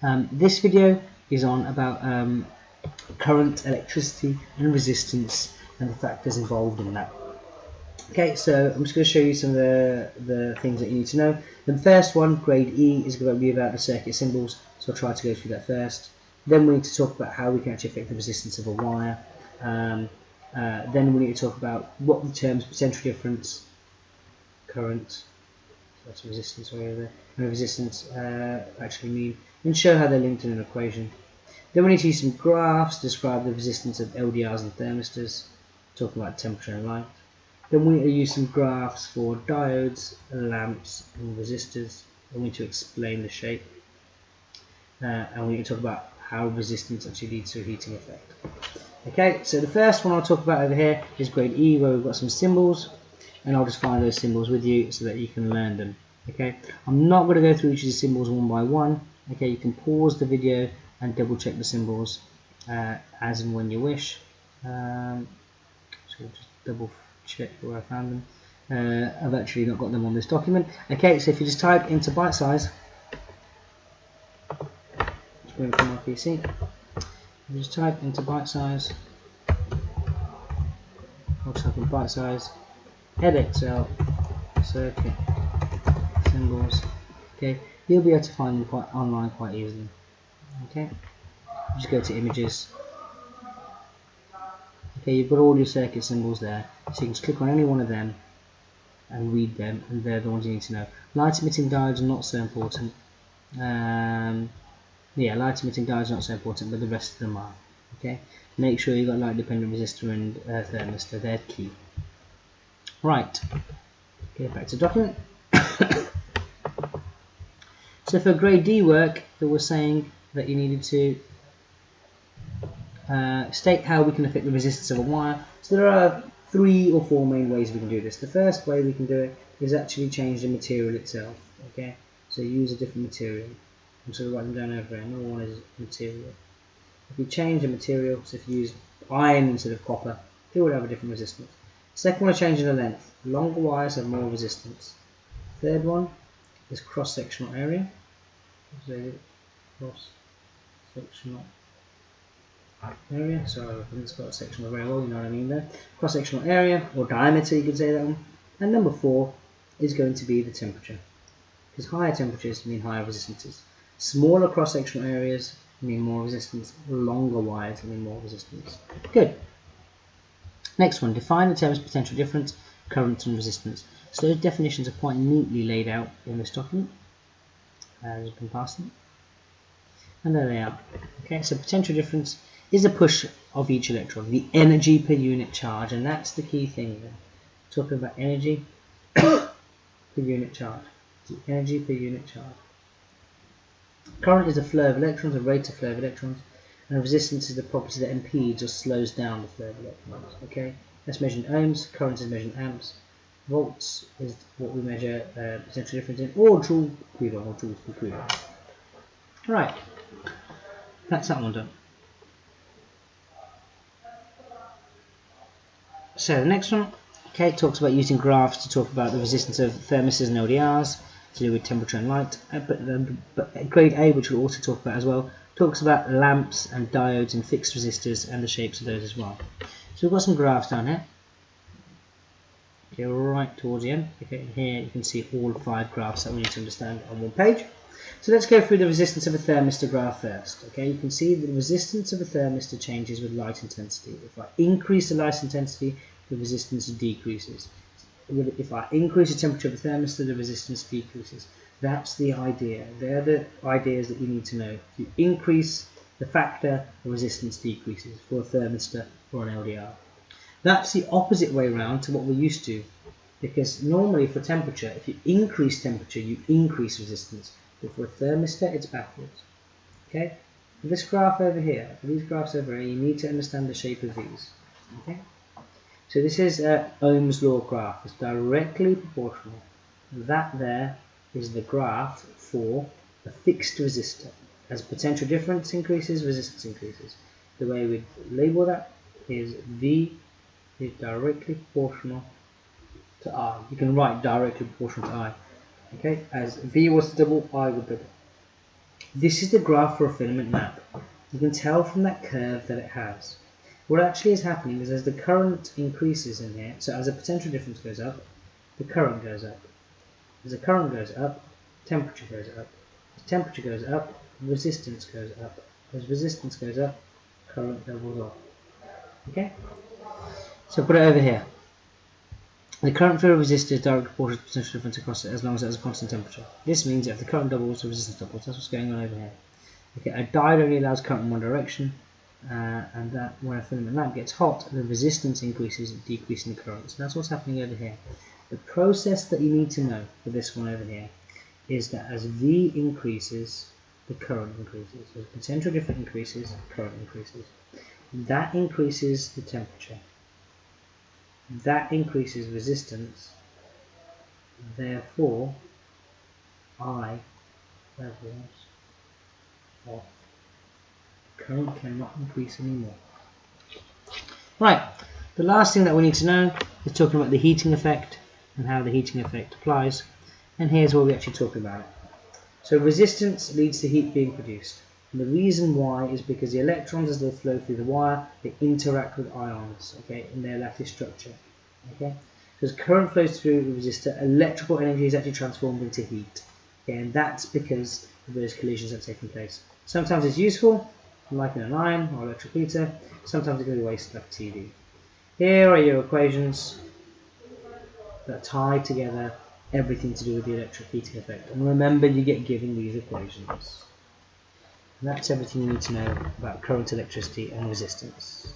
This video is on about current, electricity and resistance and the factors involved in that. Okay, so I'm just going to show you some of the things that you need to know. The first one, grade E, is going to be about the circuit symbols, so I'll try to go through that first. Then we need to talk about how we can actually affect the resistance of a wire. Then we need to talk about what the terms potential difference, current, so that's resistance over there, and resistance actually mean, and show how they're linked in an equation. Then we need to use some graphs to describe the resistance of LDRs and thermistors, talking about temperature and light. Then we need to use some graphs for diodes, lamps and resistors, and we need to explain the shape. And we need to talk about how resistance actually leads to a heating effect. Okay, so the first one I'll talk about over here is grade E, where we've got some symbols, and I'll just find those symbols with you so that you can learn them. Okay, I'm not going to go through each of the symbols one by one. Okay, you can pause the video and double check the symbols as and when you wish. So we'll just double check where I found them. I've actually not got them on this document. Okay, so if you just type into bite size, just bring it from my PC. You just type into bite size, I'll type in bite size, Edexcel circuit symbols. Okay, you'll be able to find them online quite easily. Okay, just go to images. Okay, you've got all your circuit symbols there, so you can just click on any one of them and read them, and they're the ones you need to know. Light emitting diodes are not so important. Yeah, light emitting diodes are not so important, but the rest of them are. Okay, make sure you've got light dependent resistor and thermistor, they're key. Right, get back to the document. So for grade D work, it was saying that you needed to state how we can affect the resistance of a wire. So there are 3 or 4 main ways we can do this. The first way we can do it is actually change the material itself. Okay, so use a different material. I'm sort of writing them down over here. Number 1 is material. If you change the material, so if you use iron instead of copper, it will have a different resistance. Second one is changing the length. Longer wires have more resistance. Third one is cross-sectional area. Cross-sectional area. Sorry, I haven't got sectional very well, you know what I mean there. Cross-sectional area, or diameter, you could say that one. And number 4 is going to be the temperature, because higher temperatures mean higher resistances. Smaller cross-sectional areas mean more resistance. Longer wires mean more resistance. Good. Next one, define the terms potential difference, current and resistance. So those definitions are quite neatly laid out in this document. You can pass them. And there they are. Okay, so potential difference is a push of each electron, the energy per unit charge, and that's the key thing there. Talking about energy per unit charge. The energy per unit charge. Current is the flow of electrons, the rate of flow of electrons, and resistance is the property that impedes or slows down the flow of electrons. Okay, that's measured in ohms, current is measured in amps, volts is what we measure potential difference in, or joule per coulomb, or joules per coulomb. Right, that's that one done. So the next one, okay, talks about using graphs to talk about the resistance of thermistors and LDRs to do with temperature and light. But grade A, which we'll also talk about as well, talks about lamps and diodes and fixed resistors and the shapes of those as well. So we've got some graphs down here. Okay, right towards the end. Okay, here you can see all 5 graphs that we need to understand on one page. So let's go through the resistance of a thermistor graph first. Okay, you can see the resistance of a thermistor changes with light intensity. If I increase the light intensity, the resistance decreases. If I increase the temperature of the thermistor, the resistance decreases. That's the idea. They're the ideas that you need to know. If you increase the factor, the resistance decreases for a thermistor or an LDR. That's the opposite way around to what we're used to, because normally for temperature, if you increase temperature, you increase resistance. But for a thermistor, it's backwards. Okay? For this graph over here, for these graphs over here, you need to understand the shape of these. Okay? So this is Ohm's law graph. It's directly proportional. That there is the graph for a fixed resistor. As potential difference increases, resistance increases. The way we label that is V is directly proportional to I. You can write directly proportional to I. Okay, as V was to double, I would double. This is the graph for a filament lamp. You can tell from that curve that it has. What actually is happening is as the current increases in here, so as the potential difference goes up, the current goes up. As the current goes up, temperature goes up. As temperature goes up, resistance goes up. As resistance goes up, current levels off. Okay? So put it over here. The current through a resistor is directly proportional to the potential difference across it as long as it has a constant temperature. This means that if the current doubles, the resistance doubles. That's what's going on over here. Okay, a diode only allows current in one direction, and that when a filament lamp gets hot, the resistance increases, decreasing the current. So that's what's happening over here. The process that you need to know for this one over here is that as V increases, the current increases. As potential difference increases, current increases. That increases the temperature. That increases resistance. Therefore, I levels off. Current cannot increase anymore. Right, the last thing that we need to know is talking about the heating effect and how the heating effect applies. And here's where we actually talk about it. So resistance leads to heat being produced. And the reason why is because the electrons, as they flow through the wire, they interact with ions, okay, in their lattice structure. Okay, because current flows through the resistor, electrical energy is actually transformed into heat. Okay, and that's because of those collisions that have taken place. Sometimes it's useful, like in an iron or electric heater. Sometimes it can be wasted, like TV. Here are your equations that tie together everything to do with the electric heating effect. And remember, you get given these equations. And that's everything you need to know about current, electricity, and resistance.